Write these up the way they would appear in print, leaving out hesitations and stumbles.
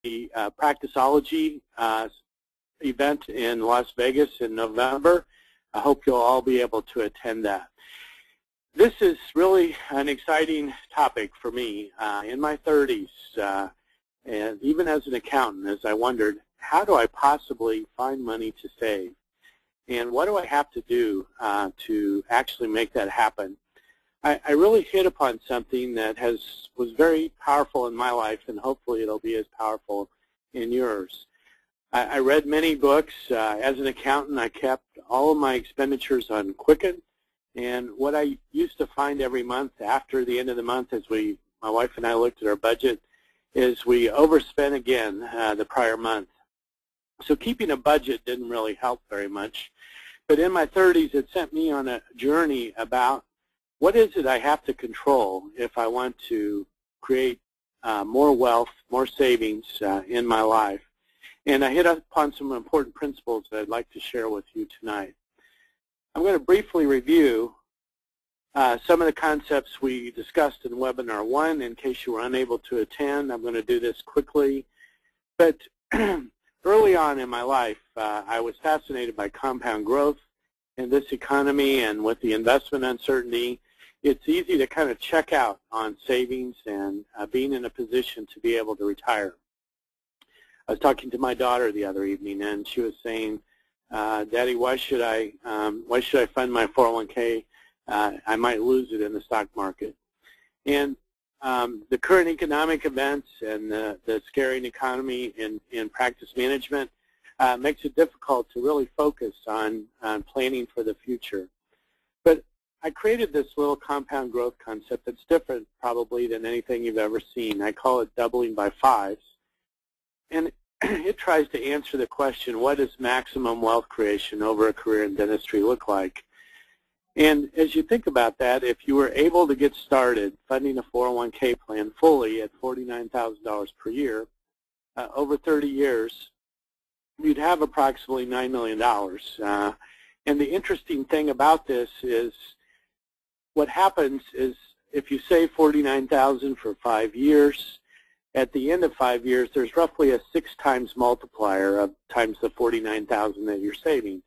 the Practiceology event in Las Vegas in November. I hope you'll all be able to attend that. This is really an exciting topic for me. In my 30s, and even as an accountant, as I wondered, how do I possibly find money to save? And what do I have to do to actually make that happen? I really hit upon something that was very powerful in my life, and hopefully it'll be as powerful in yours. I read many books. As an accountant, I kept all of my expenditures on Quicken, and what I used to find every month after the end of the month, as my wife and I looked at our budget, is we overspent again the prior month. So keeping a budget didn't really help very much. But in my 30s, it sent me on a journey about what is it I have to control if I want to create more wealth, more savings in my life. And I hit upon some important principles that I'd like to share with you tonight. I'm going to briefly review some of the concepts we discussed in Webinar 1 in case you were unable to attend. I'm going to do this quickly. But early on in my life, I was fascinated by compound growth in this economy, and with the investment uncertainty, it's easy to kind of check out on savings and being in a position to be able to retire. I was talking to my daughter the other evening, and she was saying, "Daddy, why should I fund my 401k? I might lose it in the stock market." And the current economic events and the scaring economy in practice management makes it difficult to really focus on planning for the future. But I created this little compound growth concept that's different probably than anything you've ever seen. I call it doubling by fives. And it tries to answer the question, what does maximum wealth creation over a career in dentistry look like? And as you think about that, if you were able to get started funding a 401k plan fully at $49,000 per year, over 30 years, you'd have approximately $9 million. And the interesting thing about this is what happens is if you save $49,000 for 5 years, at the end of 5 years, there's roughly a 6 times multiplier of times the $49,000 that you're saving.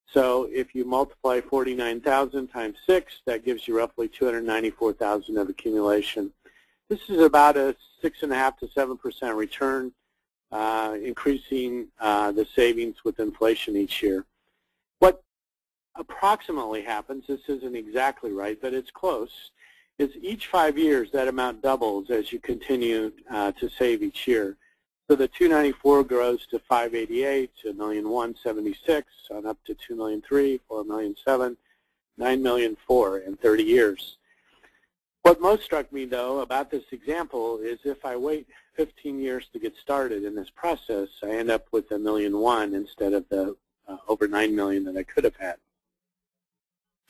So if you multiply 49,000 times 6, that gives you roughly 294,000 of accumulation. This is about a 6.5% to 7% return, increasing the savings with inflation each year. What approximately happens, this isn't exactly right, but it's close, is each 5 years that amount doubles as you continue to save each year. So the 294 grows to 588, to $1,176, on up to $2,003,000, $4,007,000, $9,004,000 in 30 years. What most struck me, though, about this example is if I wait 15 years to get started in this process, I end up with $1,001,000 instead of the over $9 million that I could have had.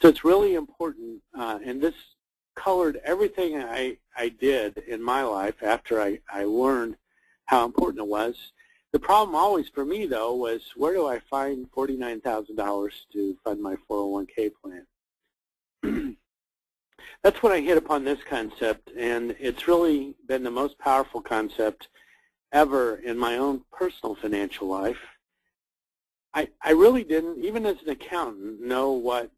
So it's really important, and this colored everything I did in my life after I learned how important it was. The problem always for me, though, was where do I find $49,000 to fund my 401k plan? That's when I hit upon this concept, and it's really been the most powerful concept ever in my own personal financial life. I really didn't, even as an accountant, know what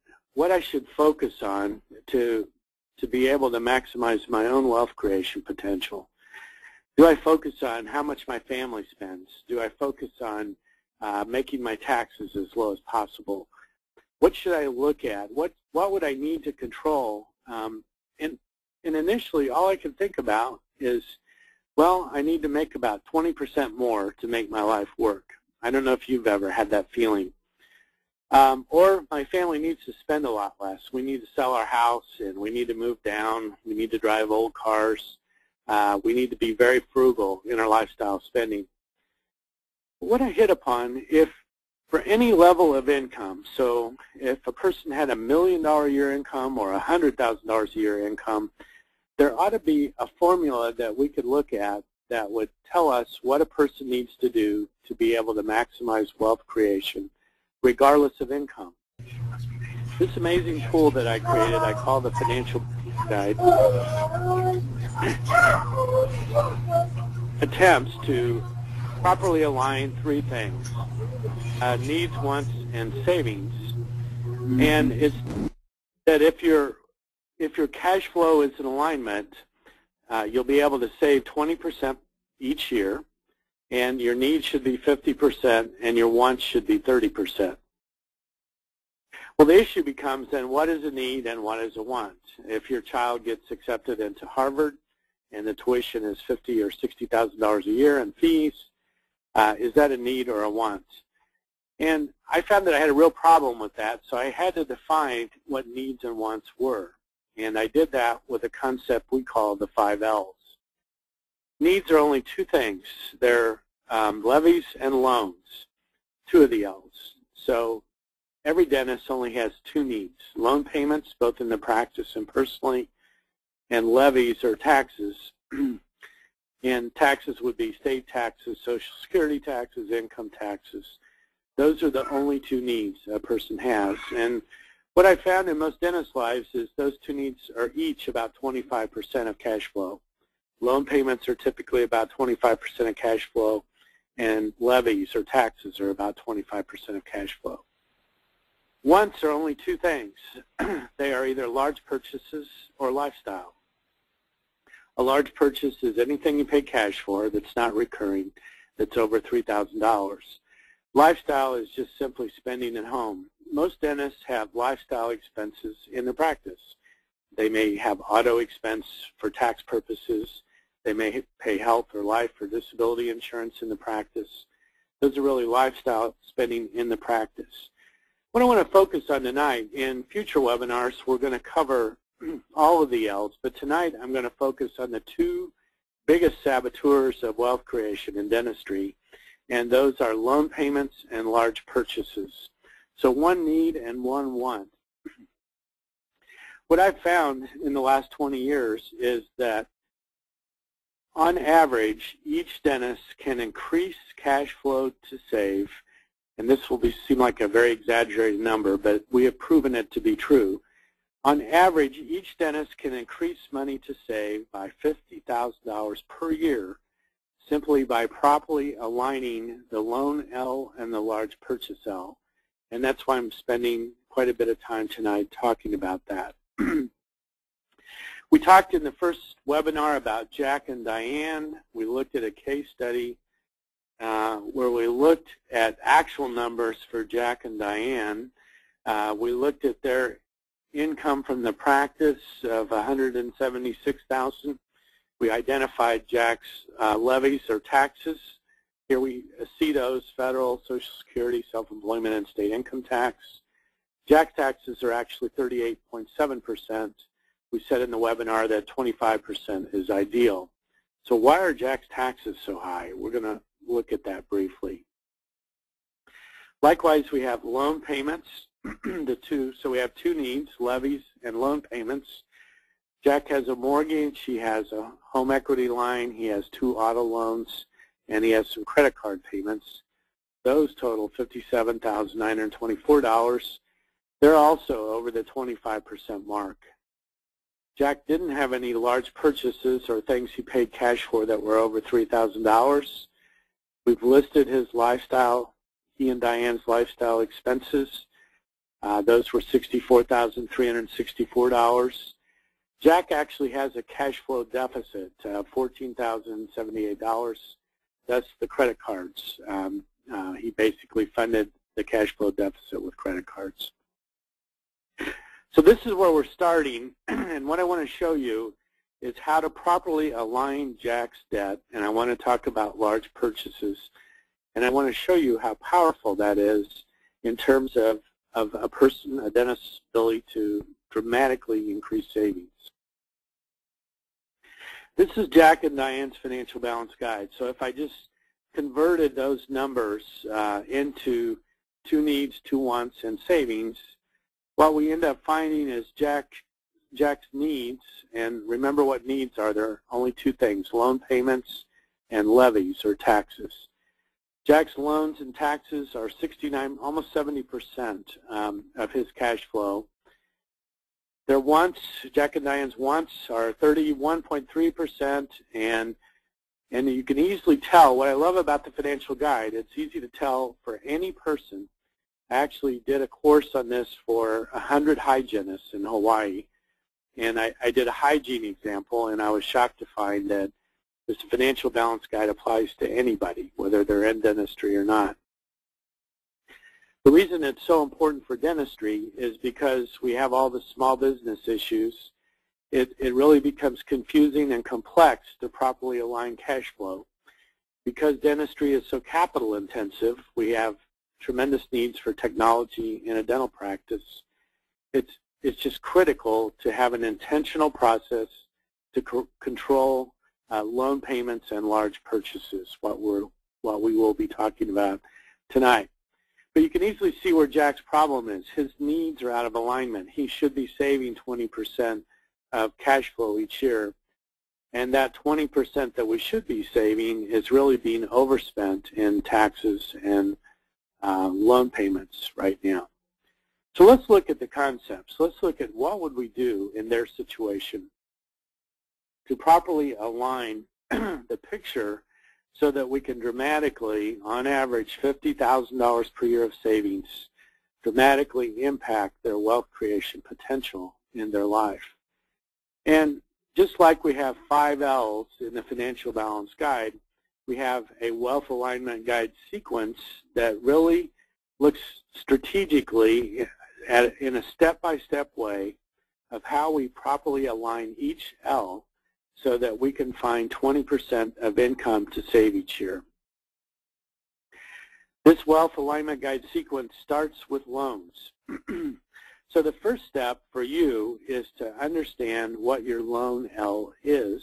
I should focus on to be able to maximize my own wealth creation potential. Do I focus on how much my family spends? Do I focus on making my taxes as low as possible? What should I look at? What would I need to control? And initially, all I could think about is, well, I need to make about 20% more to make my life work. I don't know if you've ever had that feeling. Or my family needs to spend a lot less. We need to sell our house, and we need to move down. We need to drive old cars. We need to be very frugal in our lifestyle spending. What I hit upon, if for any level of income, so if a person had $1 million a year income or $100,000 a year income, there ought to be a formula that we could look at that would tell us what a person needs to do to be able to maximize wealth creation, regardless of income. This amazing tool that I created, I call the Financial Guide, attempts to properly align three things: needs, wants, and savings. And it's that if your cash flow is in alignment, you'll be able to save 20% each year, and your needs should be 50%, and your wants should be 30%. Well, the issue becomes then, what is a need and what is a want? If your child gets accepted into Harvard and the tuition is $50,000 or $60,000 a year in fees, is that a need or a want? And I found that I had a real problem with that, so I had to define what needs and wants were. And I did that with a concept we call the 5 L's. Needs are only two things. They're levies and loans, two of the L's. So every dentist only has two needs: loan payments, both in the practice and personally, and levies or taxes. And taxes would be state taxes, Social Security taxes, income taxes. Those are the only two needs a person has. And what I found in most dentists' lives is those two needs are each about 25% of cash flow. Loan payments are typically about 25% of cash flow, and levies or taxes are about 25% of cash flow. Wants are only two things. They are either large purchases or lifestyle. A large purchase is anything you pay cash for that's not recurring, that's over $3,000. Lifestyle is just simply spending at home. Most dentists have lifestyle expenses in their practice. They may have auto expense for tax purposes. They may pay health or life or disability insurance in the practice. Those are really lifestyle spending in the practice. What I want to focus on tonight, in future webinars, we're going to cover all of the L's, but tonight I'm going to focus on the two biggest saboteurs of wealth creation in dentistry, and those are loan payments and large purchases. So one need and one want. What I've found in the last 20 years is that on average, each dentist can increase cash flow to save, and this will seem like a very exaggerated number, but we have proven it to be true. On average, each dentist can increase money to save by $50,000 per year simply by properly aligning the loan L and the large purchase L. And that's why I'm spending quite a bit of time tonight talking about that. We talked in the first webinar about Jack and Diane. We looked at a case study where we looked at actual numbers for Jack and Diane. We looked at their income from the practice of $176,000. We identified Jack's levies or taxes. Here we see those: federal, Social Security, self-employment, and state income tax. Jack's taxes are actually 38.7%. We said in the webinar that 25% is ideal. So why are Jack's taxes so high? We're going to look at that briefly. Likewise, we have loan payments. So we have two needs: levies and loan payments. Jack has a mortgage, he has a home equity line, he has two auto loans, and he has some credit card payments. Those total $57,924. They're also over the 25% mark. Jack didn't have any large purchases or things he paid cash for that were over $3,000. We've listed his lifestyle, he and Diane's lifestyle expenses. Those were $64,364. Jack actually has a cash flow deficit of $14,078. That's the credit cards. He basically funded the cash flow deficit with credit cards. So this is where we're starting, and what I want to show you is how to properly align Jack's debt, and I want to talk about large purchases, and I want to show you how powerful that is in terms of a person, a dentist's ability to dramatically increase savings. This is Jack and Diane's financial balance guide. So if I just converted those numbers into two needs, two wants, and savings, what we end up finding is Jack's needs, and remember what needs are. There are only two things: loan payments and levies or taxes. Jack's loans and taxes are 69, almost 70% of his cash flow. Their wants, Jack and Diane's wants, are 31.3%, and And you can easily tell, what I love about the financial guide, it's easy to tell for any person. I actually did a course on this for 100 hygienists in Hawaii, and I did a hygiene example, and I was shocked to find that this financial balance guide applies to anybody, whether they're in dentistry or not. The reason it's so important for dentistry is because we have all the small business issues. It really becomes confusing and complex to properly align cash flow. Because dentistry is so capital intensive, we have tremendous needs for technology in a dental practice. It's just critical to have an intentional process to control loan payments and large purchases, what we will be talking about tonight. But you can easily see where Jack's problem is. His needs are out of alignment. He should be saving 20% of cash flow each year, and that 20% that we should be saving is really being overspent in taxes and loan payments right now. So let's look at the concepts. Let's look at what would we do in their situation to properly align the picture so that we can dramatically, on average, $50,000 per year of savings, dramatically impact their wealth creation potential in their life. And just like we have 5 L's in the Financial Balance Guide, we have a Wealth Alignment Guide sequence that really looks strategically in a step-by-step way of how we properly align each L so that we can find 20% of income to save each year. This Wealth Alignment Guide sequence starts with loans. So the first step for you is to understand what your loan L is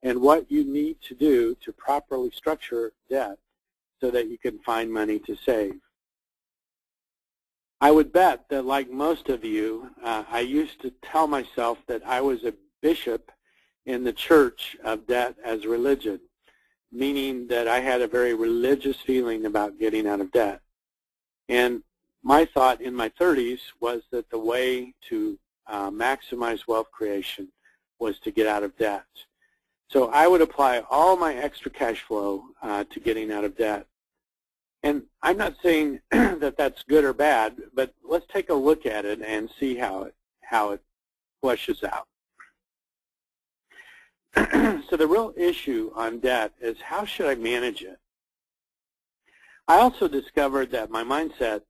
and what you need to do to properly structure debt so that you can find money to save. I would bet that, like most of you, I used to tell myself that I was a bishop in the church of debt as religion, meaning that I had a very religious feeling about getting out of debt. And my thought in my 30s was that the way to maximize wealth creation was to get out of debt. So I would apply all my extra cash flow to getting out of debt. And I'm not saying that that's good or bad, but let's take a look at it and see how it fleshes out. So the real issue on debt is, how should I manage it? I also discovered that my mindset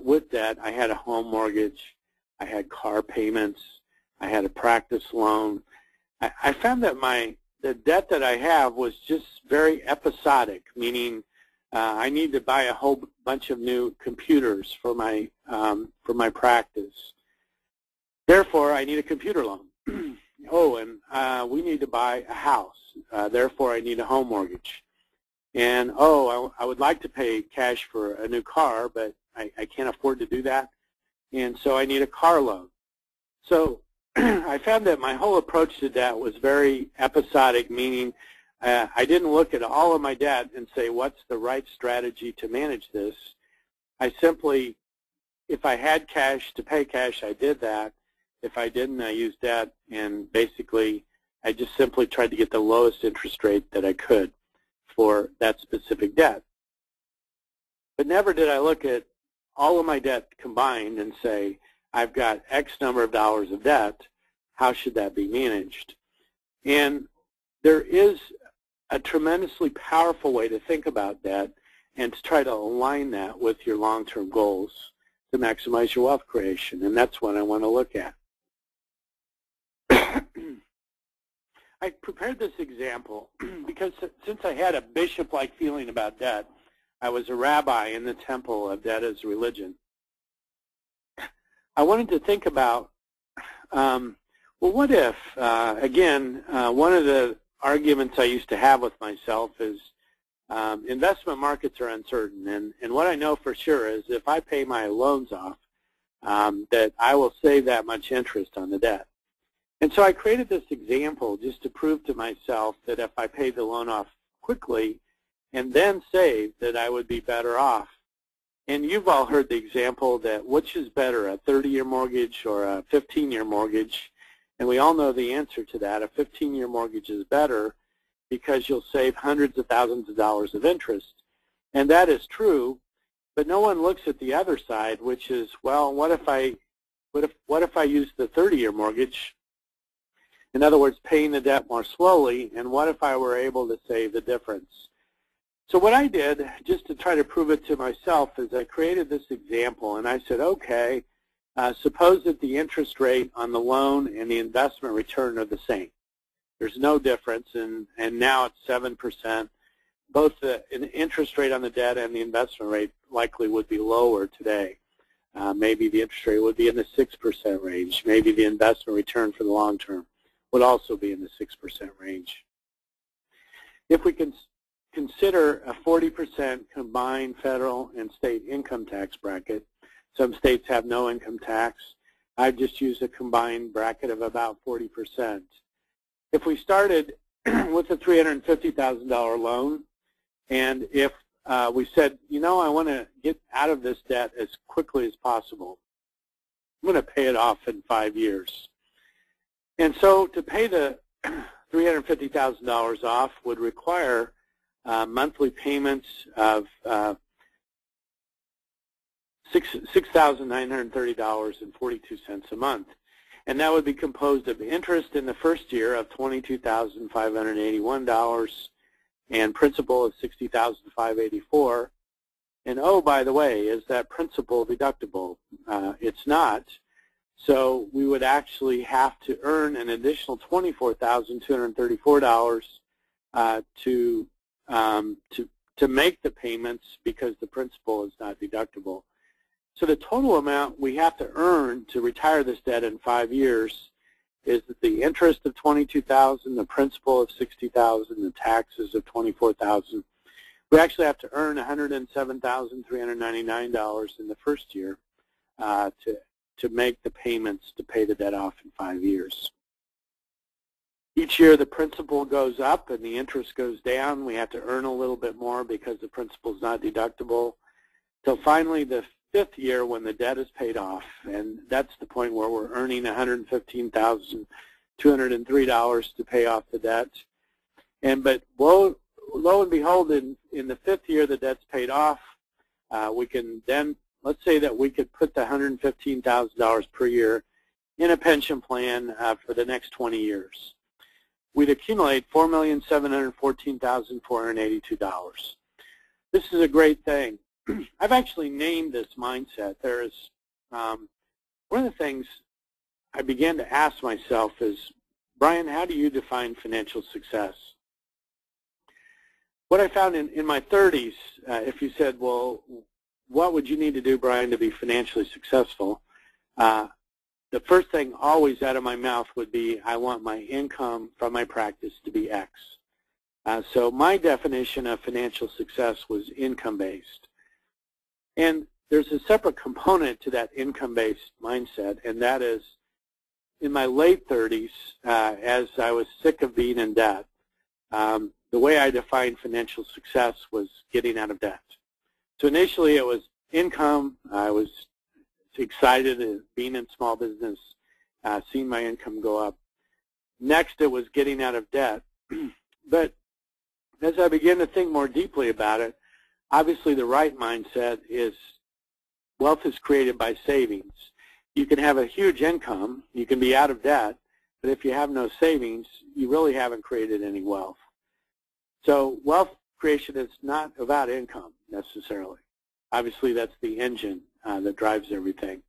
with debt, I had a home mortgage, I had car payments, I had a practice loan. I found that the debt that I have was just very episodic, meaning I need to buy a whole bunch of new computers for my practice. Therefore, I need a computer loan. Oh, and we need to buy a house. Therefore, I need a home mortgage. And, oh, I would like to pay cash for a new car, but I can't afford to do that. And so I need a car loan. So I found that my whole approach to debt was very episodic, meaning I didn't look at all of my debt and say, what's the right strategy to manage this? I simply, if I had cash to pay cash, I did that. If I didn't, I used debt, and basically I just simply tried to get the lowest interest rate that I could for that specific debt. But never did I look at all of my debt combined and say, I've got X number of dollars of debt, how should that be managed? And there is a tremendously powerful way to think about that and to try to align that with your long-term goals to maximize your wealth creation, and that's what I want to look at. I prepared this example because since I had a bishop-like feeling about debt, I was a rabbi in the temple of debt as religion. I wanted to think about, well, what if, again, one of the arguments I used to have with myself is investment markets are uncertain, and what I know for sure is if I pay my loans off, that I will save that much interest on the debt. And so I created this example just to prove to myself that if I paid the loan off quickly and then saved, that I would be better off. And you've all heard the example that which is better, a 30-year mortgage or a 15-year mortgage? And we all know the answer to that. A 15-year mortgage is better because you'll save hundreds of thousands of dollars of interest. And that is true, but no one looks at the other side, which is, well, what if I use the 30-year mortgage? In other words, paying the debt more slowly, and what if I were able to save the difference? So what I did, just to try to prove it to myself, is I created this example, and I said, okay, suppose that the interest rate on the loan and the investment return are the same. There's no difference, and now it's 7%. Both the interest rate on the debt and the investment rate likely would be lower today. Maybe the interest rate would be in the 6% range. Maybe the investment return for the long term would also be in the 6% range. If we can consider a 40% combined federal and state income tax bracket, some states have no income tax. I've just used a combined bracket of about 40%. If we started with a $350,000 loan, and if we said, you know, I want to get out of this debt as quickly as possible, I'm going to pay it off in 5 years. And so to pay the $350,000 off would require monthly payments of $6,930.42 a month. And that would be composed of interest in the first year of $22,581 and principal of $60,584. And oh, by the way, is that principal deductible? It's not. So we would actually have to earn an additional $24,234 to make the payments because the principal is not deductible. So the total amount we have to earn to retire this debt in 5 years is that the interest of $22,000, the principal of $60,000, the taxes of $24,000. We actually have to earn $107,399 in the first year to make the payments to pay the debt off in 5 years. Each year the principal goes up and the interest goes down. We have to earn a little bit more because the principal is not deductible. Till finally the 5th year when the debt is paid off, and that's the point where we're earning $115,203 to pay off the debt. But lo and behold, in the 5th year the debt's paid off, we can then, let's say that we could put the $115,000 per year in a pension plan for the next 20 years. We'd accumulate $4,714,482. This is a great thing. I've actually named this mindset. There is one of the things I began to ask myself is, Brian, how do you define financial success? What I found in my 30s, if you said, well, what would you need to do, Brian, to be financially successful? The first thing always out of my mouth would be, I want my income from my practice to be X. So my definition of financial success was income-based. And there's a separate component to that income-based mindset, and that is in my late 30s, as I was sick of being in debt, the way I defined financial success was getting out of debt. So initially it was income. I was excited at being in small business, seeing my income go up. Next it was getting out of debt. But as I began to think more deeply about it, obviously the right mindset is wealth is created by savings. You can have a huge income, you can be out of debt, but if you have no savings, you really haven't created any wealth. So wealth creation is not about income necessarily. Obviously that's the engine that drives everything.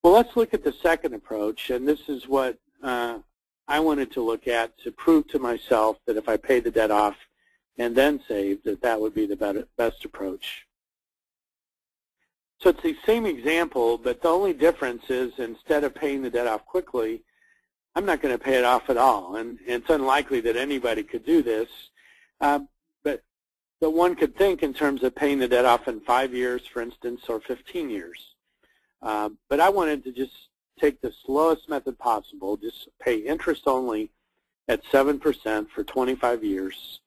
Well, let's look at the second approach, and this is what I wanted to look at to prove to myself that if I pay the debt off and then save, that would be the best approach. So it's the same example, but the only difference is instead of paying the debt off quickly, I'm not going to pay it off at all. And it's unlikely that anybody could do this, but one could think in terms of paying the debt off in 5 years, for instance, or 15 years. But I wanted to just take the slowest method possible, just pay interest only at 7% for 25 years,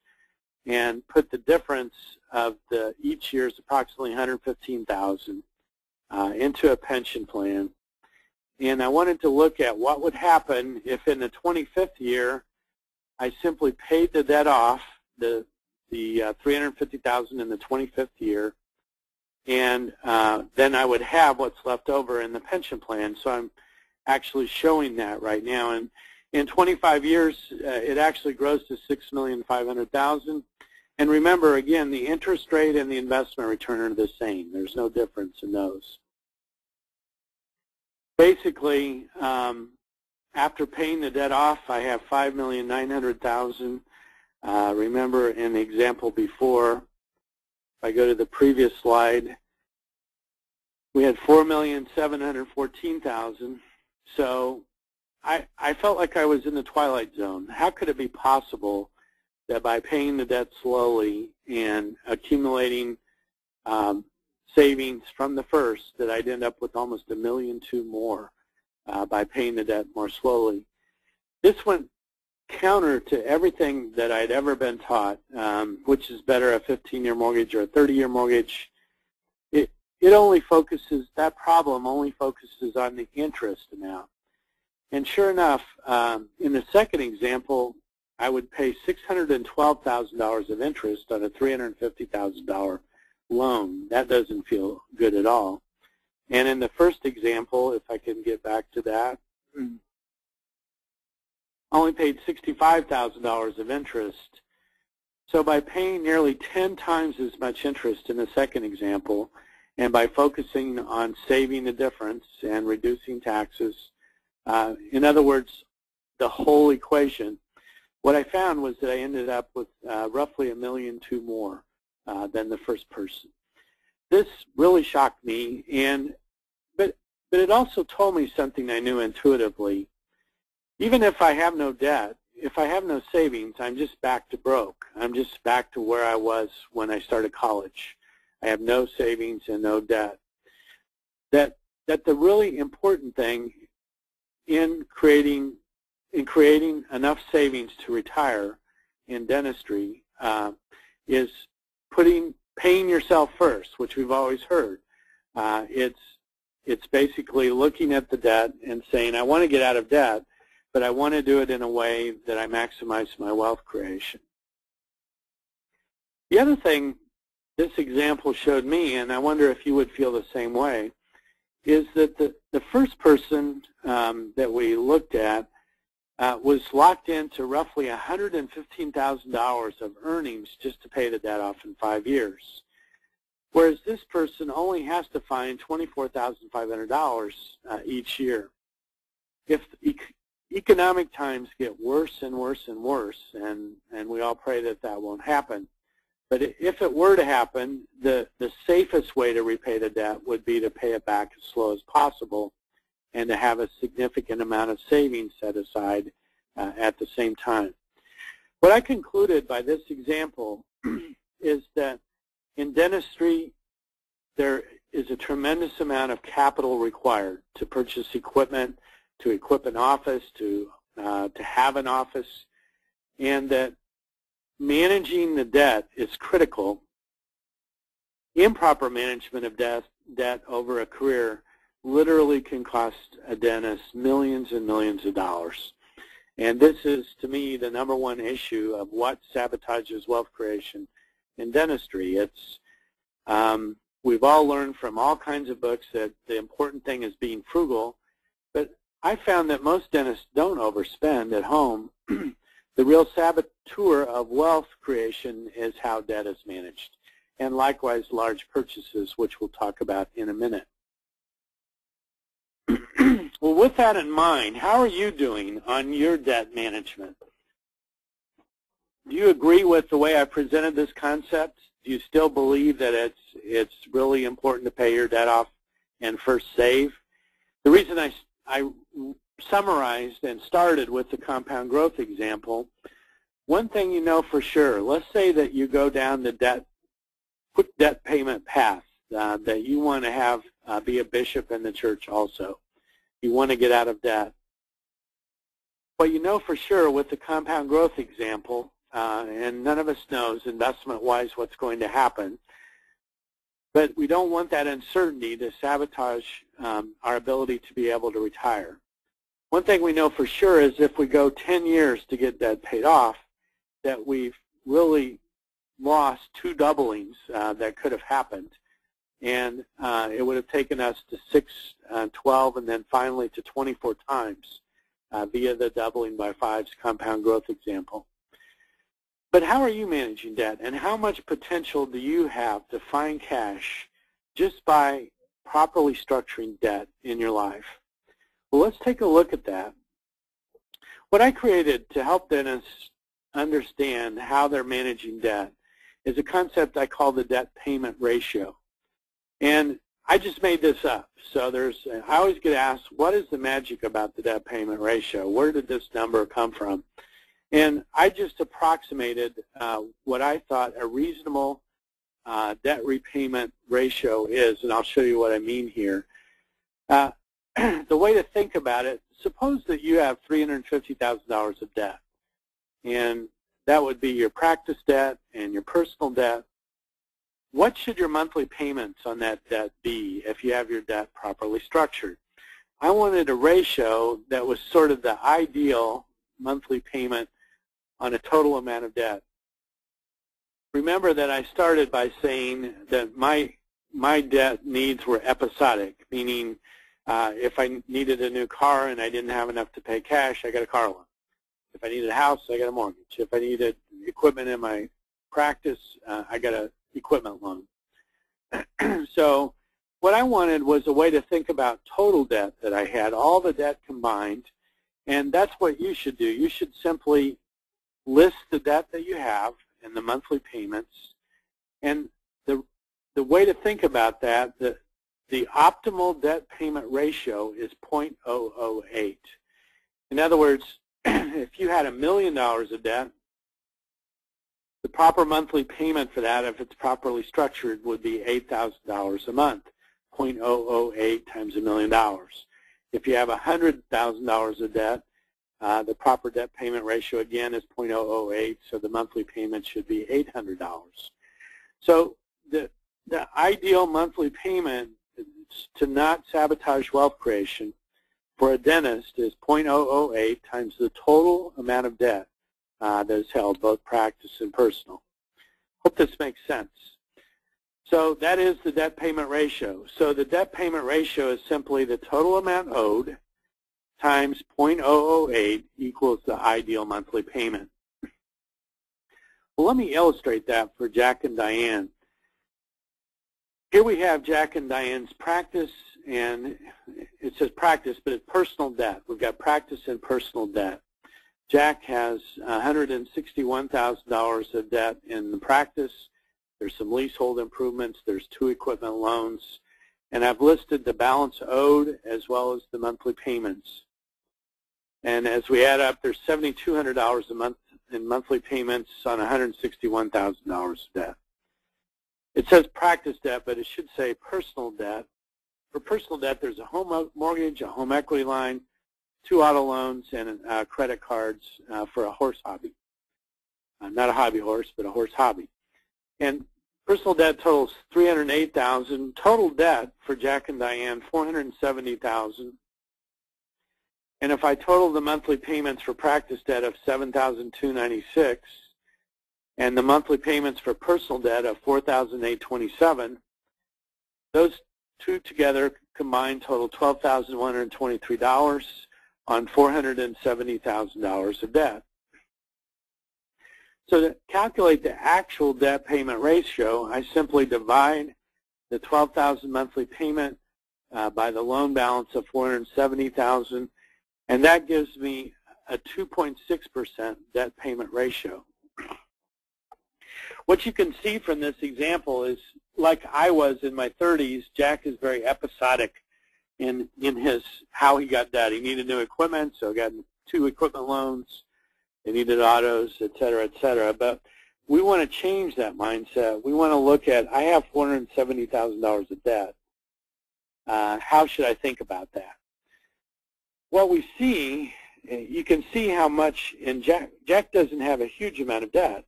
and put the difference of each year's approximately $115,000 into a pension plan. And I wanted to look at what would happen if in the 25th year I simply paid the debt off, the $350,000 in the 25th year, and then I would have what's left over in the pension plan. So I'm actually showing that right now. And in 25 years, it actually grows to $6,500,000. And remember, again, the interest rate and the investment return are the same. There's no difference in those. Basically, after paying the debt off, I have $5,900,000. Remember in the example before, if I go to the previous slide, we had $4,714,000. So I felt like I was in the twilight zone. How could it be possible that by paying the debt slowly and accumulating savings from the first, that I'd end up with almost $1.2 million more by paying the debt more slowly? This went counter to everything that I'd ever been taught, which is better, a 15-year mortgage or a 30-year mortgage. It only focuses, that problem only focuses on the interest amount. And sure enough, in the second example, I would pay $612,000 of interest on a $350,000 loan. That doesn't feel good at all. And in the first example, if I can get back to that, I only paid $65,000 of interest. So by paying nearly 10 times as much interest in the second example, and by focusing on saving the difference and reducing taxes, in other words, the whole equation, what I found was that I ended up with roughly $1.2 million more than the first person. This really shocked me, but it also told me something I knew intuitively. Even if I have no debt, if I have no savings, I'm just back to broke. I'm just back to where I was when I started college. I have no savings and no debt. That the really important thing in creating enough savings to retire in dentistry is paying yourself first, which we've always heard. It's basically looking at the debt and saying, I want to get out of debt, but I want to do it in a way that I maximize my wealth creation. The other thing this example showed me, and I wonder if you would feel the same way, is that the first person that we looked at was locked into roughly $115,000 of earnings just to pay the debt off in 5 years, whereas this person only has to find $24,500 each year. If economic times get worse and worse and worse, and we all pray that that won't happen, but if it were to happen, the safest way to repay the debt would be to pay it back as slow as possible and to have a significant amount of savings set aside at the same time. What I concluded by this example is that in dentistry, there is a tremendous amount of capital required to purchase equipment, to equip an office, to have an office, and that managing the debt is critical. Improper management of debt over a career literally can cost a dentist millions and millions of dollars. And this is, to me, the #1 issue of what sabotages wealth creation in dentistry. It's we've all learned from all kinds of books that the important thing is being frugal, but I found that most dentists don't overspend at home. The real saboteur of wealth creation is how debt is managed, and likewise large purchases, which we'll talk about in a minute. Well, with that in mind, how are you doing on your debt management? Do you agree with the way I presented this concept? Do you still believe that it's really important to pay your debt off and first save? The reason I summarized and started with the compound growth example, one thing you know for sure, let's say that you go down the quick debt payment path, that you want to have be a bishop in the church also. You want to get out of debt. What you know for sure with the compound growth example, and none of us knows investment-wise what's going to happen, but we don't want that uncertainty to sabotage our ability to be able to retire. One thing we know for sure is if we go 10 years to get debt paid off, that we've really lost 2 doublings that could have happened. And it would have taken us to 6, 12, and then finally to 24 times via the doubling by 5's compound growth example. But how are you managing debt, and how much potential do you have to find cash just by properly structuring debt in your life? Well, let's take a look at that. What I created to help dentists understand how they're managing debt is a concept I call the debt payment ratio. And I just made this up. So I always get asked, what is the magic about the debt payment ratio? Where did this number come from? And I just approximated what I thought a reasonable debt repayment ratio is, and I'll show you what I mean here. The way to think about it, suppose that you have $350,000 of debt, and that would be your practice debt and your personal debt. What should your monthly payments on that debt be if you have your debt properly structured? I wanted a ratio that was sort of the ideal monthly payment on a total amount of debt. Remember that I started by saying that my debt needs were episodic, meaning if I needed a new car and I didn't have enough to pay cash, I got a car loan. If I needed a house, I got a mortgage. If I needed equipment in my practice, I got an equipment loan. So what I wanted was a way to think about total debt that I had, all the debt combined, and that's what you should do. You should simply list the debt that you have and the monthly payments, and the way to think about that, the optimal debt payment ratio is 0.008. In other words, if you had $1 million of debt, the proper monthly payment for that, if it's properly structured, would be $8,000 a month, 0.008 times $1 million. If you have $100,000 of debt, the proper debt payment ratio, again, is 0.008, so the monthly payment should be $800. So the ideal monthly payment to not sabotage wealth creation for a dentist is 0.008 times the total amount of debt that is held, both practice and personal. Hope this makes sense. So that is the debt payment ratio. So the debt payment ratio is simply the total amount owed times 0.008 equals the ideal monthly payment. Well, let me illustrate that for Jack and Diane. Here we have Jack and Diane's practice, and it says practice, but it's personal debt. We've got practice and personal debt. Jack has $161,000 of debt in the practice. There's some leasehold improvements. There's 2 equipment loans. And I've listed the balance owed as well as the monthly payments. And as we add up, there's $7,200 a month in monthly payments on $161,000 of debt. It says practice debt, but it should say personal debt. For personal debt, there's a home mortgage, a home equity line, 2 auto loans, and credit cards for a horse hobby. Not a hobby horse, but a horse hobby. And personal debt totals $308,000. Total debt for Jack and Diane, $470,000. And if I total the monthly payments for practice debt of $7,296 and the monthly payments for personal debt of $4,827, those 2 together combined total $12,123 on $470,000 of debt. So to calculate the actual debt payment ratio, I simply divide the $12,000 monthly payment by the loan balance of $470,000, and that gives me a 2.6% debt payment ratio. What you can see from this example is, like I was in my 30s, Jack is very episodic in his how he got debt. He needed new equipment, so got 2 equipment loans. They needed autos, et cetera, et cetera. But we want to change that mindset. We want to look at, I have $470,000 of debt. How should I think about that? What we see, you can see how much in Jack doesn't have a huge amount of debt,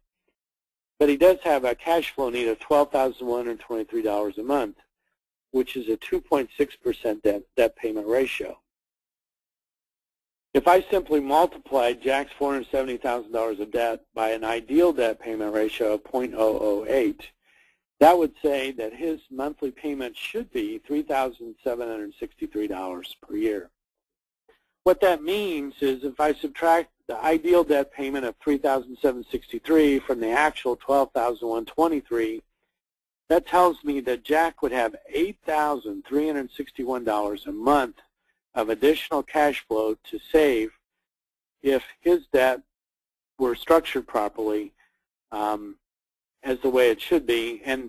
but he does have a cash flow need of $12,123 a month, which is a 2.6% debt payment ratio. If I simply multiply Jack's $470,000 of debt by an ideal debt payment ratio of 0.008, that would say that his monthly payment should be $3,763 per year. What that means is if I subtract the ideal debt payment of $3,763 from the actual $12,123, that tells me that Jack would have $8,361 a month of additional cash flow to save if his debt were structured properly as the way it should be. And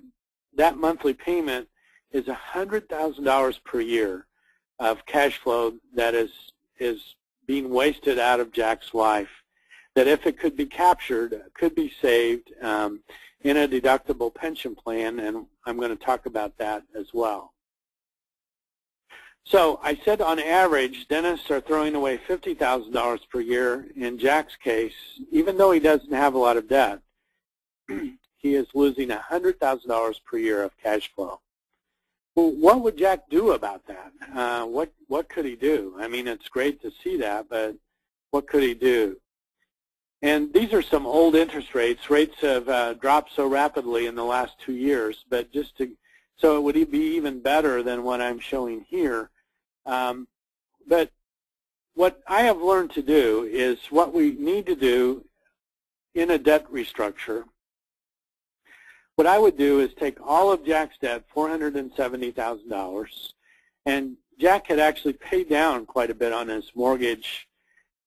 that monthly payment is $100,000 per year of cash flow that is being wasted out of Jack's life, that if it could be captured, could be saved in a deductible pension plan, and I'm going to talk about that as well. So I said on average, dentists are throwing away $50,000 per year. In Jack's case, even though he doesn't have a lot of debt, he is losing $100,000 per year of cash flow. Well, what would Jack do about that? What could he do? I mean, it's great to see that, but what could he do? And these are some old interest rates. Rates have dropped so rapidly in the last 2 years, but so it would be even better than what I'm showing here. But what I have learned to do is what we need to do in a debt restructure. What I would do is take all of Jack's debt, $470,000, and Jack had actually paid down quite a bit on his mortgage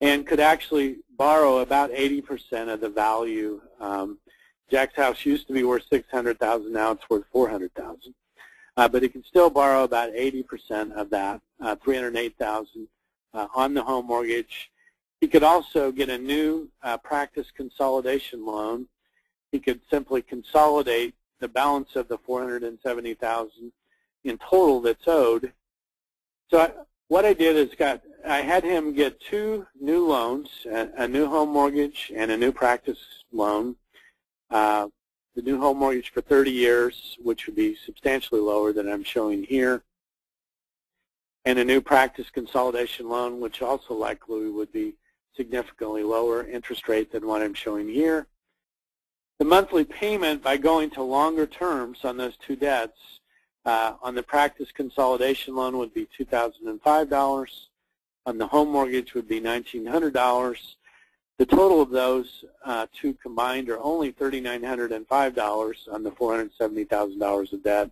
and could actually borrow about 80% of the value. Jack's house used to be worth $600,000, now it's worth $400,000. But he can still borrow about 80% of that, $308,000 on the home mortgage. He could also get a new practice consolidation loan. He could simply consolidate the balance of the $470,000 in total that's owed. So what I did is I had him get 2 new loans, a new home mortgage and a new practice loan. The new home mortgage for 30 years, which would be substantially lower than I'm showing here, and a new practice consolidation loan, which also likely would be significantly lower interest rate than what I'm showing here. The monthly payment, by going to longer terms on those 2 debts, on the practice consolidation loan would be $2,005. On the home mortgage would be $1,900. The total of those 2 combined are only $3,905 on the $470,000 of debt.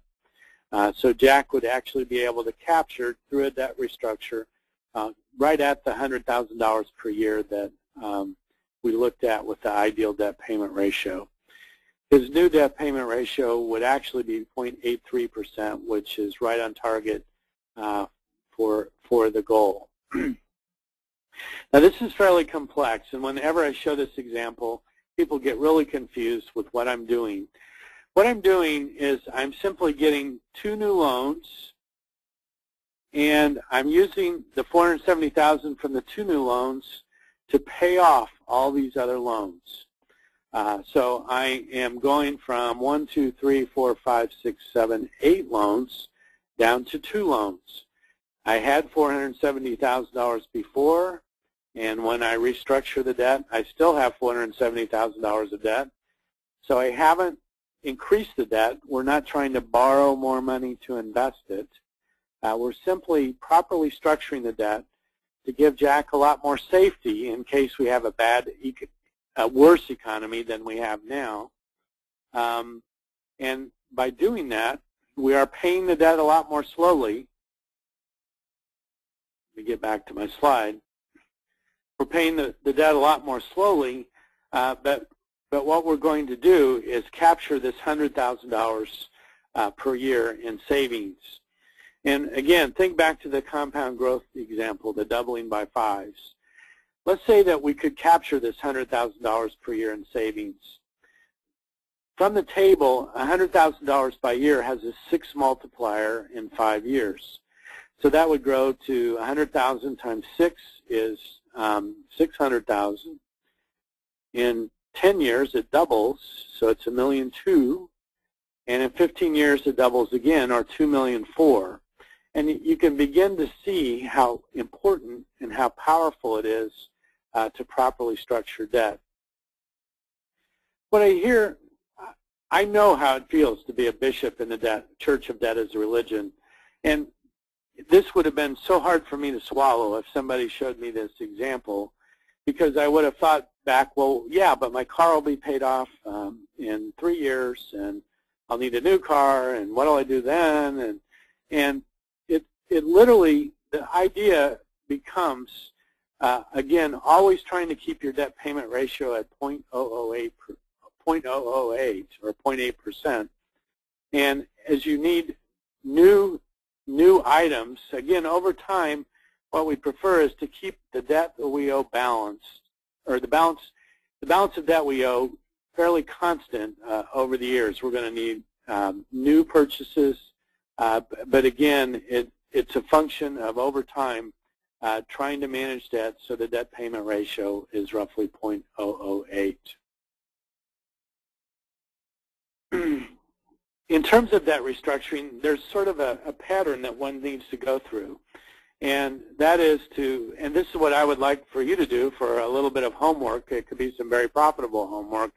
So Jack would actually be able to capture through a debt restructure right at the $100,000 per year that we looked at with the ideal debt payment ratio. His new debt payment ratio would actually be 0.83%, which is right on target for the goal. Now this is fairly complex, and whenever I show this example, people get really confused with what I'm doing. What I'm doing is I'm simply getting 2 new loans, and I'm using the $470,000 from the 2 new loans to pay off all these other loans. So I am going from 1, 2, 3, 4, 5, 6, 7, 8 loans down to 2 loans. I had $470,000 before, and when I restructure the debt, I still have $470,000 of debt. So I haven't increased the debt. We're not trying to borrow more money to invest it. We're simply properly structuring the debt to give Jack a lot more safety in case we have a worse economy than we have now. And by doing that, we are paying the debt a lot more slowly. Let me get back to my slide. We're paying the debt a lot more slowly, but what we're going to do is capture this $100,000 per year in savings. And again, think back to the compound growth example, the doubling by 5s. Let's say that we could capture this $100,000 per year in savings. From the table, $100,000 by year has a 6 multiplier in 5 years. So that would grow to 100,000 times 6 is 600,000. In 10 years, it doubles, so it's $1.2 million. And in 15 years, it doubles again, or $2.4 million. And you can begin to see how important and how powerful it is to properly structure debt. What I hear, I know how it feels to be a bishop in the Church of Debt as a Religion. And this would have been so hard for me to swallow if somebody showed me this example, because I would have thought back, well, yeah, but my car will be paid off in 3 years, and I'll need a new car, and what do I do then? And it literally, the idea becomes, again, always trying to keep your debt payment ratio at 0.008 or 0.8%. And as you need new items, again, over time, what we prefer is to keep the debt that we owe balanced, or the balance of debt we owe fairly constant over the years. We're going to need new purchases, but again, it's a function of over time trying to manage debt so the debt payment ratio is roughly 0.008. In terms of debt restructuring, there's sort of a pattern that one needs to go through. And that is and this is what I would like for you to do for a little bit of homework. It could be some very profitable homework,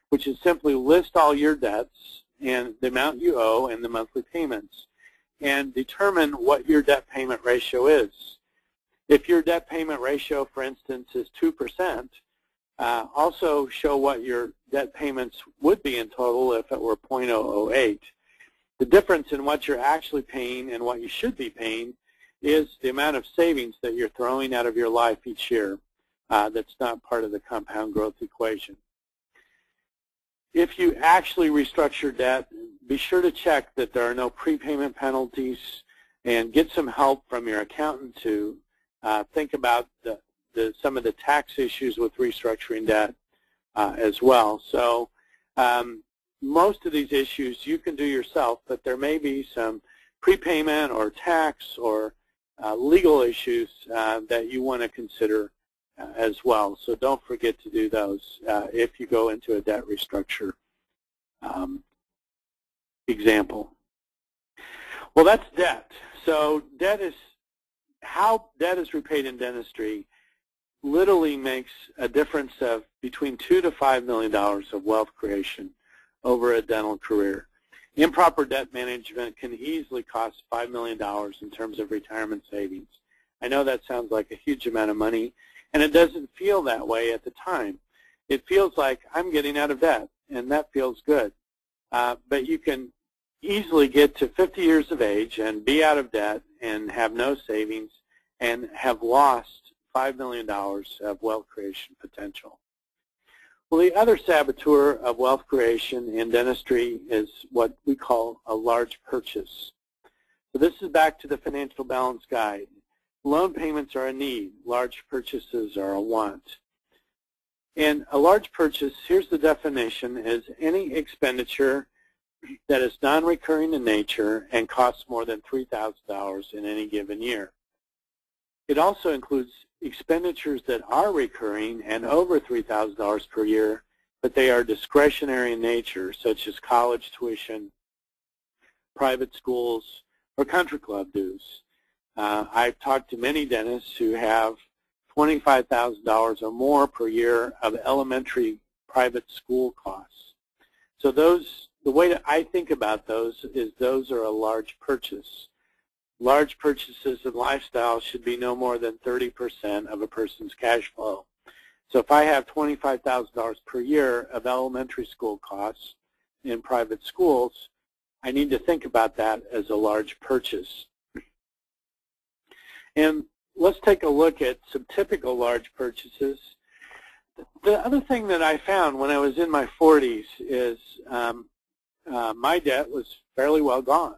which is simply list all your debts and the amount you owe and the monthly payments, and determine what your debt payment ratio is. If your debt payment ratio, for instance, is 2%, also show what your debt payments would be in total if it were 0.008. The difference in what you're actually paying and what you should be paying is the amount of savings that you're throwing out of your life each year that's not part of the compound growth equation. If you actually restructure debt, be sure to check that there are no prepayment penalties, and get some help from your accountant to think about some of the tax issues with restructuring debt as well. So most of these issues you can do yourself, but there may be some prepayment or tax or legal issues that you want to consider as well. So don't forget to do those if you go into a debt restructure example. Well, that's debt. So how debt is repaid in dentistry literally makes a difference of between $2 to $5 million of wealth creation over a dental career. Improper debt management can easily cost $5 million in terms of retirement savings. I know that sounds like a huge amount of money, and it doesn't feel that way at the time. It feels like I'm getting out of debt, and that feels good. But you can easily get to 50 years of age and be out of debt and have no savings and have lost $5 million of wealth creation potential. Well, the other saboteur of wealth creation in dentistry is what we call a large purchase. So this is back to the financial balance guide. Loan payments are a need. Large purchases are a want. And a large purchase, here's the definition, is any expenditure that is non-recurring in nature and costs more than $3,000 in any given year. It also includes expenditures that are recurring and over $3,000 per year, but they are discretionary in nature, such as college tuition, private schools, or country club dues. I've talked to many dentists who have $25,000 or more per year of elementary private school costs. So the way that I think about those is those are a large purchase. Large purchases in lifestyle should be no more than 30% of a person's cash flow. So if I have $25,000 per year of elementary school costs in private schools, I need to think about that as a large purchase. And let's take a look at some typical large purchases. The other thing that I found when I was in my 40s is my debt was fairly well gone.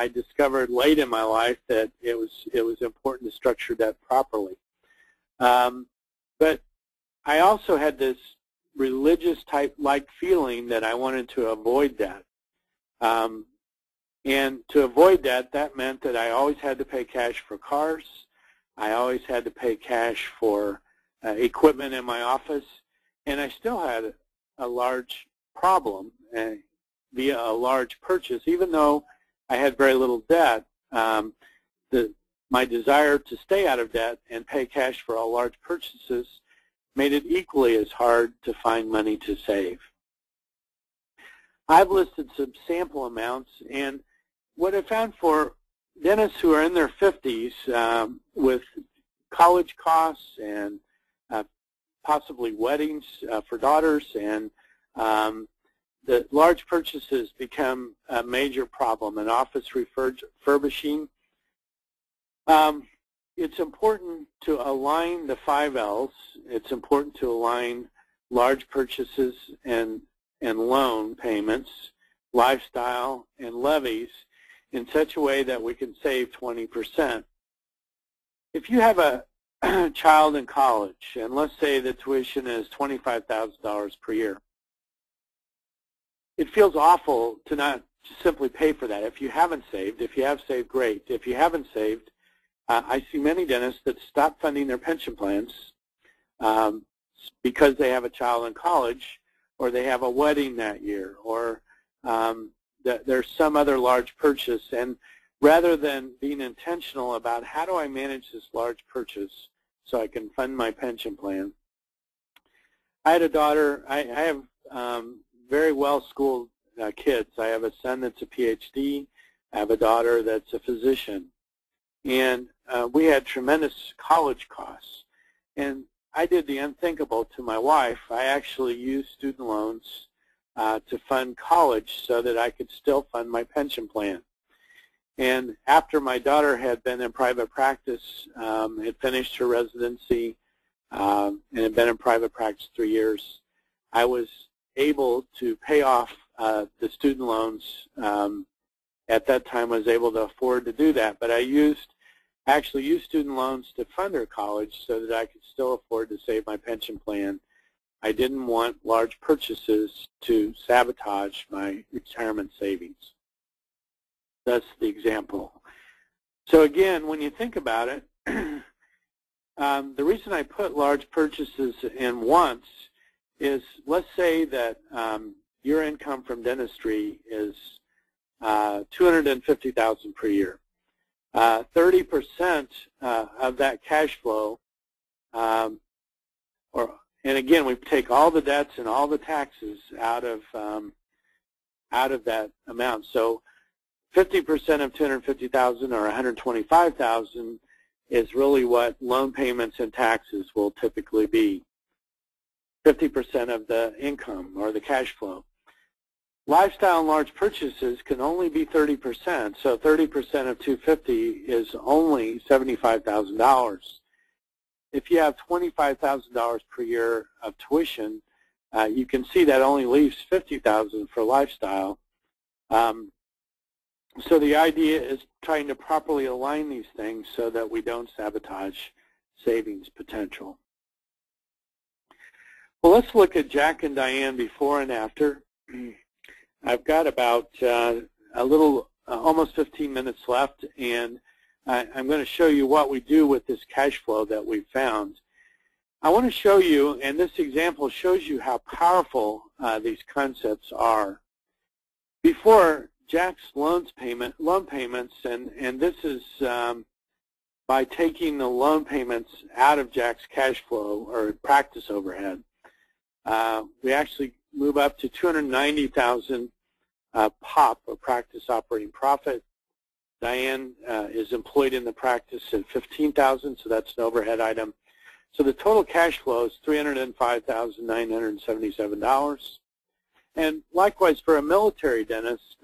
I discovered late in my life that it was important to structure debt properly. But I also had this religious type-like feeling that I wanted to avoid debt. And to avoid debt, that meant that I always had to pay cash for cars. I always had to pay cash for equipment in my office. And I still had a large problem via a large purchase. Even though I had very little debt, my desire to stay out of debt and pay cash for all large purchases made it equally as hard to find money to save. I've listed some sample amounts, and what I found for dentists who are in their 50s with college costs and possibly weddings for daughters, and the large purchases become a major problem, and office refurbishing. It's important to align the 5 L's. It's important to align large purchases and loan payments, lifestyle, and levies in such a way that we can save 20%. If you have a child in college, and let's say the tuition is $25,000 per year, it feels awful to not simply pay for that. If you haven't saved, if you have saved, great. If you haven't saved, I see many dentists that stop funding their pension plans because they have a child in college, or they have a wedding that year, or there's some other large purchase. And rather than being intentional about how do I manage this large purchase so I can fund my pension plan, I had a daughter. I have very well-schooled kids. I have a son that's a PhD. I have a daughter that's a physician. And we had tremendous college costs. And I did the unthinkable to my wife. I actually used student loans to fund college so that I could still fund my pension plan. And after my daughter had been in private practice, had finished her residency, and had been in private practice 3 years, I was able to pay off the student loans. At that time, I was able to afford to do that. But I actually used student loans to fund her college so that I could still afford to save my pension plan. I didn't want large purchases to sabotage my retirement savings. That's the example. So again, when you think about it, the reason I put large purchases in once is, let's say that your income from dentistry is $250,000 per year. 30% of that cash flow, and again, we take all the debts and all the taxes out of that amount. So 50% of $250,000 or $125,000 is really what loan payments and taxes will typically be. 50% of the income or the cash flow. Lifestyle and large purchases can only be 30%, so 30% of $250,000 is only $75,000. If you have $25,000 per year of tuition, you can see that only leaves $50,000 for lifestyle. So the idea is trying to properly align these things so that we don't sabotage savings potential. Well, let's look at Jack and Diane before and after. I've got about almost 15 minutes left, and I'm going to show you what we do with this cash flow that we've found. I want to show you, and this example shows you how powerful these concepts are. Before, Jack's loan payments, and this is by taking the loan payments out of Jack's cash flow or practice overhead. We actually move up to $290,000 POP, or practice operating profit. Diane is employed in the practice at $15,000, so that's an overhead item. So the total cash flow is $305,977. And likewise, for a military dentist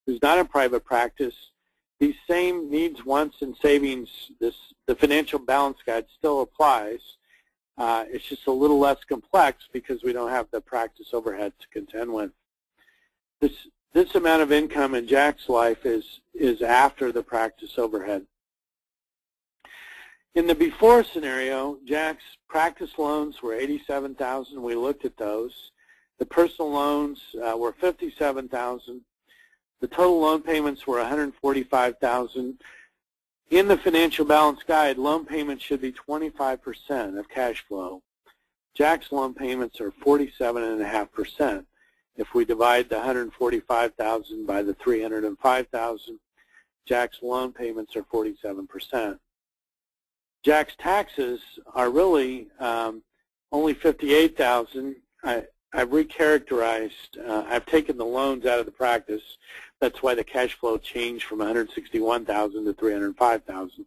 who's not in private practice, these same needs, wants, and savings, the financial balance guide still applies. It's just a little less complex because we don't have the practice overhead to contend with. This amount of income in Jack's life is after the practice overhead. In the before scenario, Jack's practice loans were $87,000. We looked at those. The personal loans were $57,000. The total loan payments were $145,000. In the financial balance guide, loan payments should be 25% of cash flow. Jack's loan payments are 47.5%. If we divide the $145,000 by the $305,000, Jack's loan payments are 47%. Jack's taxes are really only $58,000. I've recharacterized. I've taken the loans out of the practice. That's why the cash flow changed from $161,000 to $305,000.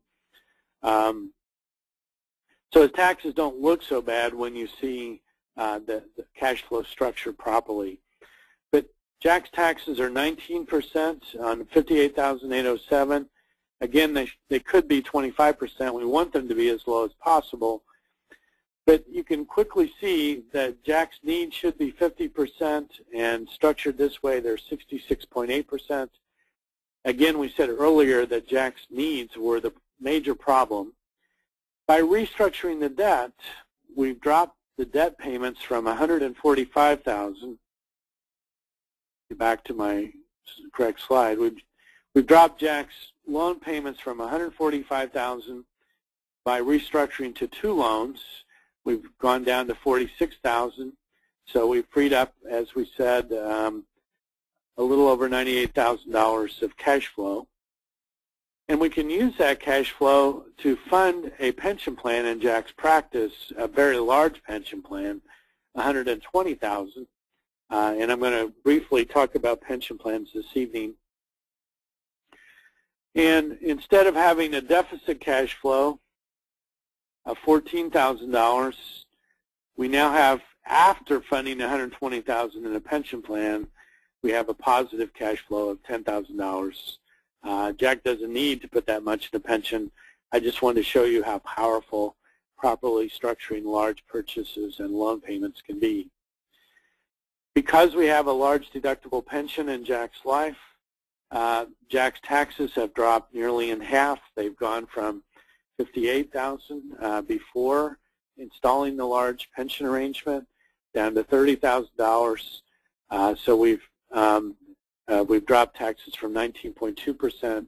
So his taxes don't look so bad when you see the cash flow structured properly. But Jack's taxes are 19% on $58,807. Again, they could be 25%. We want them to be as low as possible. But you can quickly see that Jack's needs should be 50%, and structured this way, they're 66.8%. Again, we said earlier that Jack's needs were the major problem. By restructuring the debt, we've dropped the debt payments from $145,000. Back to my correct slide. We've dropped Jack's loan payments from $145,000 by restructuring to 2 loans. We've gone down to $46,000. So we've freed up, as we said, a little over $98,000 of cash flow. And we can use that cash flow to fund a pension plan in Jack's practice, a very large pension plan, $120,000. And I'm going to briefly talk about pension plans this evening. And instead of having a deficit cash flow of $14,000, we now have, after funding $120,000 in a pension plan, we have a positive cash flow of $10,000. Jack doesn't need to put that much in a pension. I just wanted to show you how powerful properly structuring large purchases and loan payments can be. Because we have a large deductible pension in Jack's life, Jack's taxes have dropped nearly in half. They've gone from $58,000 before installing the large pension arrangement down to $30,000. So we've dropped taxes from 19.2%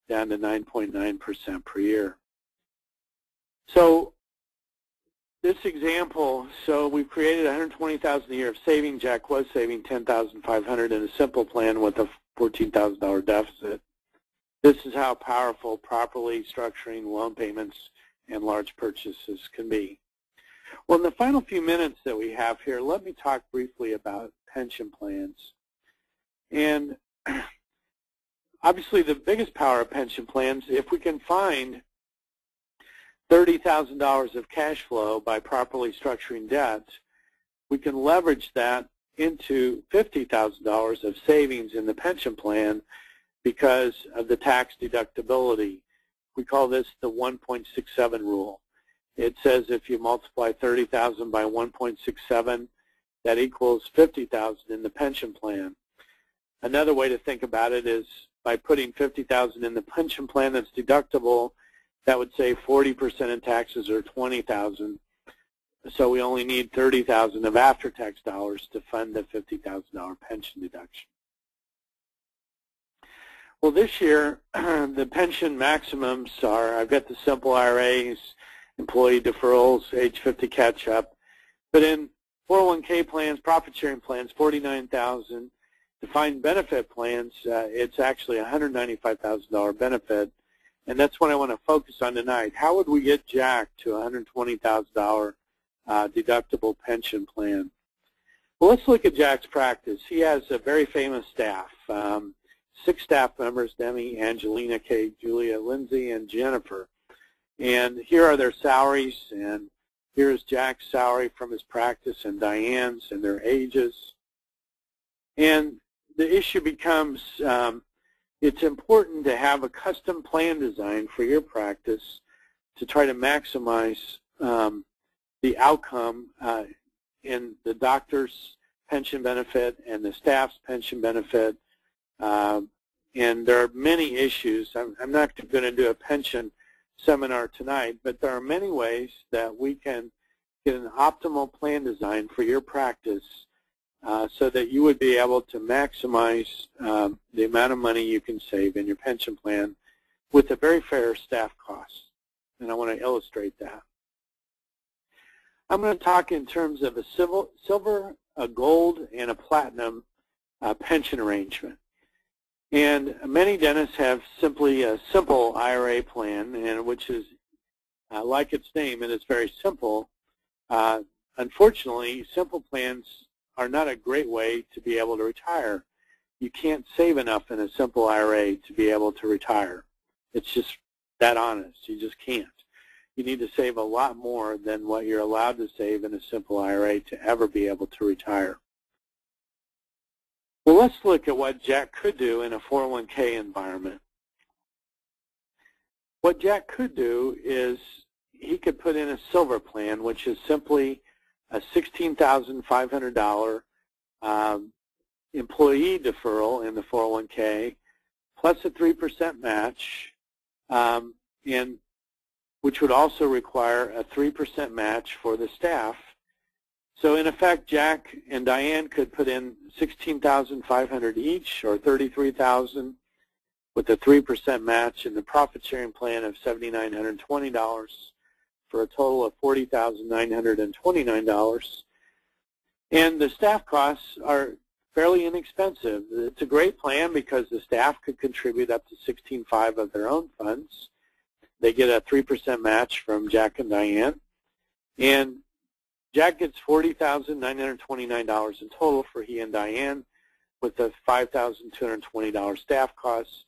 down to 9.9% per year. So this example, so we've created $120,000 a year of saving. Jack was saving $10,500 in a simple plan with a $14,000 deficit. This is how powerful properly structuring loan payments and large purchases can be. Well, in the final few minutes that we have here, let me talk briefly about pension plans. And obviously the biggest power of pension plans, if we can find $30,000 of cash flow by properly structuring debt, we can leverage that into $50,000 of savings in the pension plan because of the tax deductibility. We call this the 1.67 rule. It says if you multiply 30,000 by 1.67, that equals 50,000 in the pension plan. Another way to think about it is by putting 50,000 in the pension plan that's deductible, that would save 40% in taxes, or 20,000. So we only need 30,000 of after-tax dollars to fund the $50,000 pension deduction. Well, this year, the pension maximums are, I've got the simple IRAs, employee deferrals, age 50 catch-up. But in 401k plans, profit-sharing plans, $49,000. Defined benefit plans, it's actually a $195,000 benefit. And that's what I want to focus on tonight. How would we get Jack to a $120,000 deductible pension plan? Well, let's look at Jack's practice. He has a very famous staff. 6 staff members: Demi, Angelina, Kate, Julia, Lindsay, and Jennifer. And here are their salaries, and here's Jack's salary from his practice and Diane's and their ages. And the issue becomes it's important to have a custom plan design for your practice to try to maximize the outcome in the doctor's pension benefit and the staff's pension benefit. And there are many issues. I'm not going to do a pension seminar tonight, but there are many ways that we can get an optimal plan design for your practice so that you would be able to maximize the amount of money you can save in your pension plan with a very fair staff cost. And I want to illustrate that. I'm going to talk in terms of a silver, a gold, and a platinum pension arrangement. And many dentists have simply a simple IRA plan, and which is like its name, and it's very simple. Unfortunately, simple plans are not a great way to be able to retire. You can't save enough in a simple IRA to be able to retire. It's just that honest. You just can't. You need to save a lot more than what you're allowed to save in a simple IRA to ever be able to retire. Well, let's look at what Jack could do in a 401k environment. What Jack could do is he could put in a silver plan, which is simply a $16,500 employee deferral in the 401k, plus a 3% match, and which would also require a 3% match for the staff. So in effect, Jack and Diane could put in $16,500 each, or $33,000, with a 3% match in the profit sharing plan of $7,920 for a total of $40,929. And the staff costs are fairly inexpensive. It's a great plan because the staff could contribute up to $16,500 of their own funds. They get a 3% match from Jack and Diane. And Jack gets $40,929 in total for he and Diane, with the $5,220 staff costs.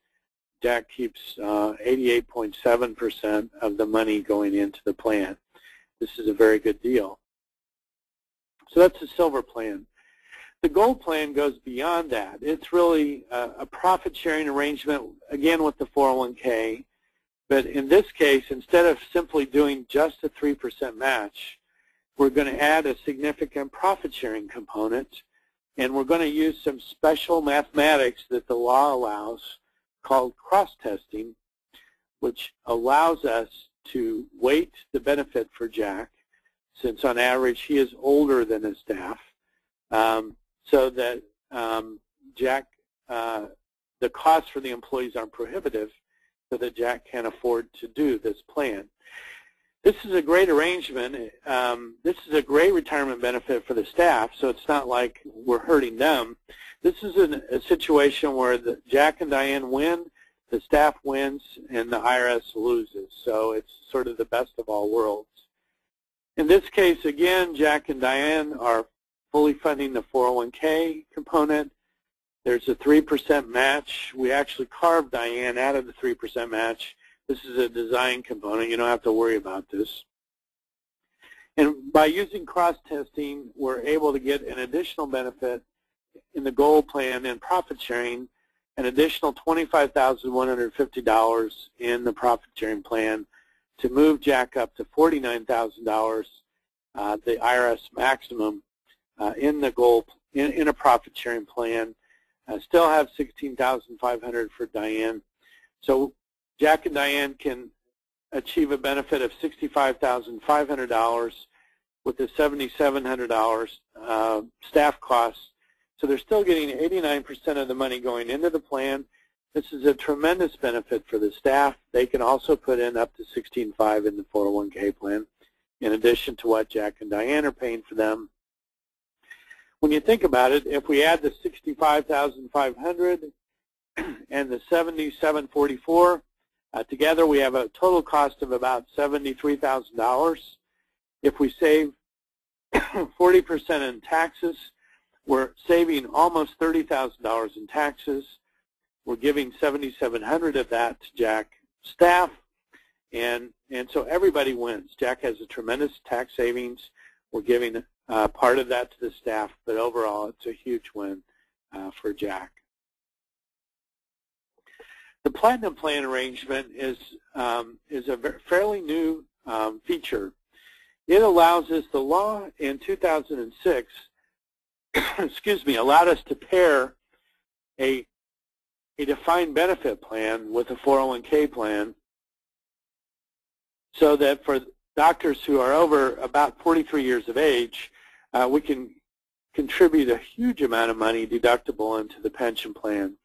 Jack keeps 88.7% of the money going into the plan. This is a very good deal. So that's a silver plan. The gold plan goes beyond that. It's really a profit-sharing arrangement, again with the 401k. But in this case, instead of simply doing just a 3% match, we're going to add a significant profit-sharing component, and we're going to use some special mathematics that the law allows called cross-testing, which allows us to weight the benefit for Jack, since on average he is older than his staff, so that Jack, the costs for the employees aren't prohibitive, so that Jack can afford to do this plan. This is a great arrangement. This is a great retirement benefit for the staff, so it's not like we're hurting them. This is a situation where Jack and Diane win, the staff wins, and the IRS loses. So it's sort of the best of all worlds. In this case, again, Jack and Diane are fully funding the 401k component. There's a 3% match. We actually carved Diane out of the 3% match. This is a design component. You don't have to worry about this. And by using cross-testing, we're able to get an additional benefit in the gold plan and profit sharing, an additional $25,150 in the profit sharing plan to move Jack up to $49,000, the IRS maximum in the gold in a profit sharing plan. Still have $16,500 for Diane. So Jack and Diane can achieve a benefit of $65,500 with the $7,700 staff costs. So they're still getting 89% of the money going into the plan. This is a tremendous benefit for the staff. They can also put in up to $16,500 in the 401k plan, in addition to what Jack and Diane are paying for them. When you think about it, if we add the $65,500 and the $7,744 together, we have a total cost of about $73,000. If we save 40% in taxes, we're saving almost $30,000 in taxes. We're giving $7,700 of that to Jack staff, and so everybody wins. Jack has a tremendous tax savings. We're giving part of that to the staff, but overall it's a huge win for Jack. The Platinum Plan arrangement is a fairly new feature. It allows us, the law in 2006, excuse me, allowed us to pair a defined benefit plan with a 401k plan, so that for doctors who are over about 43 years of age, we can contribute a huge amount of money deductible into the pension plan.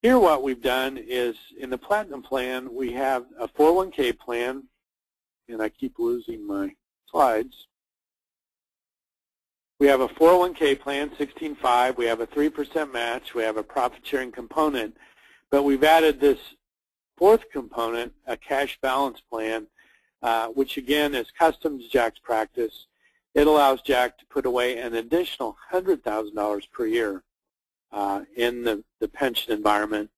Here what we've done is, in the Platinum Plan, we have a 401k plan, and I keep losing my slides. We have a 401k plan, 16.5. We have a 3% match. We have a profit sharing component. But we've added this fourth component, a cash balance plan, which again is custom to Jack's practice. It allows Jack to put away an additional $100,000 per year in the pension environment.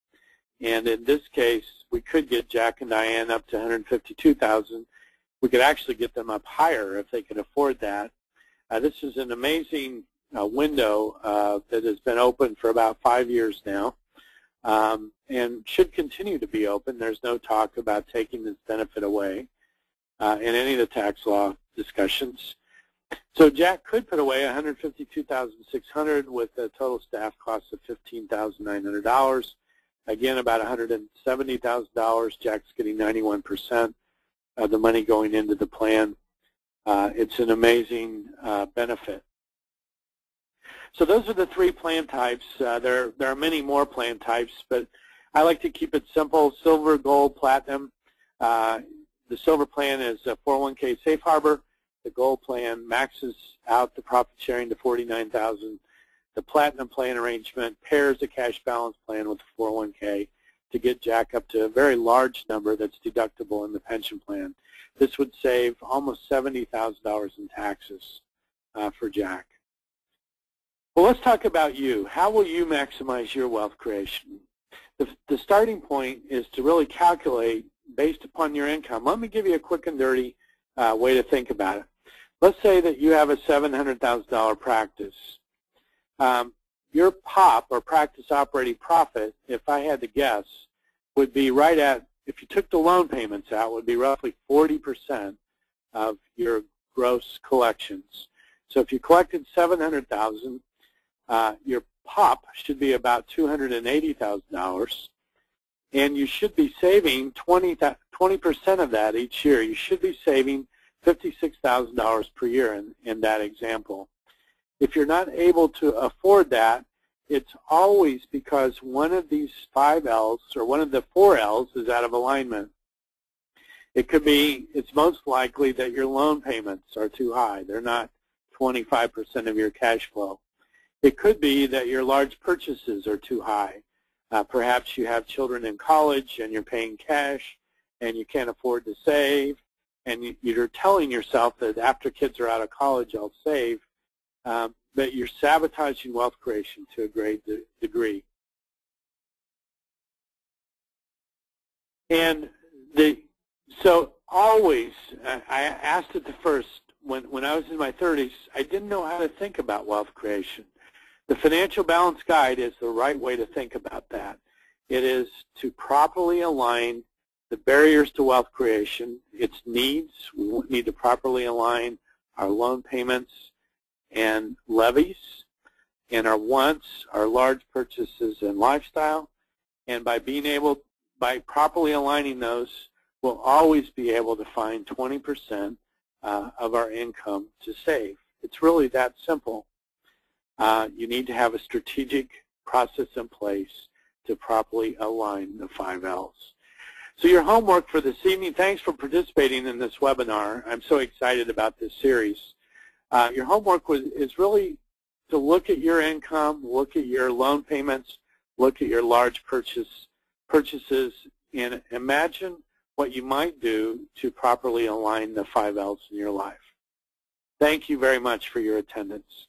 And in this case, we could get Jack and Diane up to $152,000. We could actually get them up higher if they could afford that. This is an amazing window that has been open for about 5 years now and should continue to be open. There's no talk about taking this benefit away in any of the tax law discussions. So Jack could put away $152,600 with a total staff cost of $15,900. Again, about $170,000. Jack's getting 91% of the money going into the plan. It's an amazing benefit. So those are the three plan types. There are many more plan types, but I like to keep it simple: silver, gold, platinum. The silver plan is a 401k safe harbor. The gold plan maxes out the profit sharing to $49,000. The platinum plan arrangement pairs a cash balance plan with the 401k to get Jack up to a very large number that's deductible in the pension plan. This would save almost $70,000 in taxes for Jack. Well, let's talk about you. How will you maximize your wealth creation? The starting point is to really calculate based upon your income. Let me give you a quick and dirty way to think about it. Let's say that you have a $700,000 practice. Your POP, or practice operating profit, if I had to guess, would be right at, if you took the loan payments out, would be roughly 40% of your gross collections. So if you collected $700,000, your POP should be about $280,000, and you should be saving 20% of that each year. You should be saving $56,000 per year in that example. If you're not able to afford that, it's always because one of these 5 L's or one of the 4 L's is out of alignment. It could be, it's most likely that your loan payments are too high. They're not 25% of your cash flow. It could be that your large purchases are too high. Perhaps you have children in college and you're paying cash and you can't afford to save, and you're telling yourself that after kids are out of college I'll save, but you're sabotaging wealth creation to a great degree. And so always, I asked it the first, when I was in my 30s, I didn't know how to think about wealth creation. The Financial Balance Guide is the right way to think about that. It is to properly align the barriers to wealth creation, its needs. We need to properly align our loan payments and levies, and our wants, our large purchases and lifestyle. And by properly aligning those, we'll always be able to find 20% of our income to save. It's really that simple. You need to have a strategic process in place to properly align the 5 L's. So your homework for this evening, thanks for participating in this webinar. I'm so excited about this series. Your homework is really to look at your income, look at your loan payments, look at your large purchases, and imagine what you might do to properly align the 5 L's in your life. Thank you very much for your attendance.